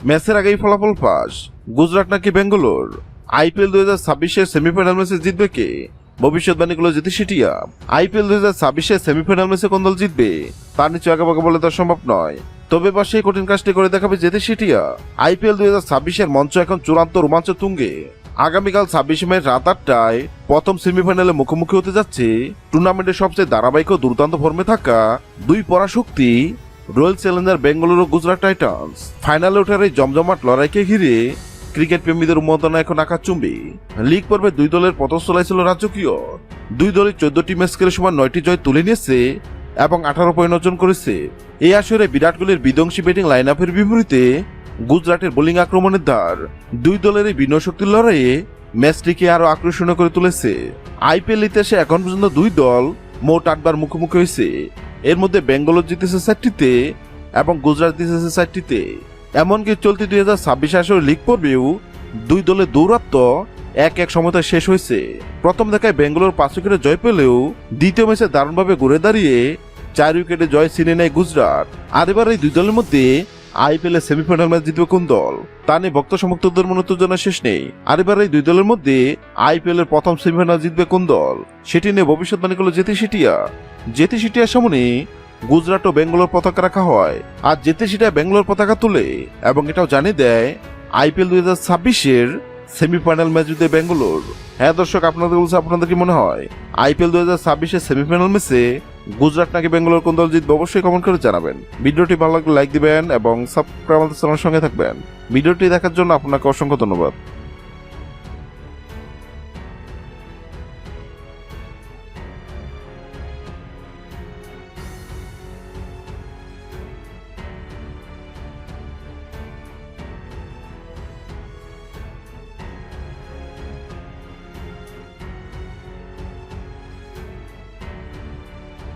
ম্যাচের আগেই ফলাফল ফাঁস, গুজরাট নাকি বেঙ্গালোর। আইপিএল 2026-এর সেমিফাইনাল ম্যাচে জিতবে কে? ভবিষ্যৎবাণীগুলো জিতে সেটিয়া। আইপিএল 2026-এর সেমিফাইনাল ম্যাচে কোন দল জিতবে তার নিচে আঁকাবাঁকা বলে তার সম্ভব নয়। তবে এবার সেই কঠিন কাজটি করে দেখাবে জিতে সেটিয়া। আইপিএল 2026-এর মঞ্চ এখন চূড়ান্ত রোমাঞ্চ তুঙ্গে। আগামীকাল 26 মে রাত 8টায় প্রথম সেমিফাইনালে মুখোমুখি হতে যাচ্ছে টুর্নামেন্টের সবচেয়ে ধারাবাহিক ও দুর্দান্ত ফর্মে থাকা দুই পরাশক্তি রয়্যাল চ্যালেঞ্জার বেঙ্গালুরু ও গুজরাট টাইটান্স। ফাইনালে ওঠার এই জমজমাট লড়াইকে ঘিরে ক্রিকেট প্রেমীদের উন্মোদনা এখন আকাশচুম্বী। লিগ পর্বে দুই দলের পথস্থলাই ছিল রাজকীয়। দুই দলই 14টি ম্যাচ খেলে সমান 9টি জয় তুলে নিয়েছে এবং 18 পয়েন্ট অর্জন করেছে। এই আসরে বিরাট কোহলির বিধ্বংসী ব্যাটিং লাইন আপের বিপরীতে গুজরাটের বোলিং আক্রমণের ধার দুই দলের এই ভিন্ন শক্তির লড়াইয়ে ম্যাচটিকে আরো আকর্ষণীয় করে তুলেছে। আইপিএল ইতিহাসে এখন পর্যন্ত দুই দল মোট 8 বার মুখোমুখি হয়েছে। এর মধ্যে বেঙ্গালোর জিতেছে 4টিতে এবং গুজরাট জিতেছে 4টিতে। এমনকি চলতি 2026 আসরের লিগ পর্বেও দুই দলের দৌরাত্ম্য এক সমতায় শেষ হয়েছে। প্রথম দেখায় বেঙ্গালোর 5 উইকেটে জয় পেলেও দ্বিতীয় ম্যাচে দারুণভাবে ঘুরে দাঁড়িয়ে 4 উইকেটে জয় ছিনে নেয় গুজরাট। আর এবার এই দুই দলের মধ্যে আইপিএল এর সেমিফাইনাল ম্যাচ জিতবে কোন দল তা নিয়ে ভক্ত সমর্থকদের মনে উত্তেজনা শেষ নেই। আর এবার এই দুই দলের মধ্যে আইপিএল এর প্রথম সেমিফাইনাল জিতবে কোন দল সেটি নিয়ে ভবিষ্যৎবাণী করলো জেতি সেটিয়া। জেতি সেটিয়ার সামনে গুজরাট ও বেঙ্গালোর পতাকা রাখা হয়, আর জেতি সেটিয়া বেঙ্গালোর পতাকা তুলে এবং এটাও জানিয়ে দেয় আইপিএল 2026-এর সেমিফাইনাল ম্যাচ জিতবে বেঙ্গালোর। হ্যাঁ দর্শক, আপনাদের কি মনে হয় আইপিএল 2026-এর সেমিফাইনাল ম্যাচে গুজরাট নাকি বেঙ্গালোর কোন দল জিতবে? অবশ্যই কমেন্ট করে জানাবেন। ভিডিওটি ভালো লাগলে লাইক দিবেন এবং সাবস্ক্রাইব আমাদের চ্যানেলের সঙ্গে থাকবেন। ভিডিওটি দেখার জন্য আপনাকে অসংখ্য ধন্যবাদ।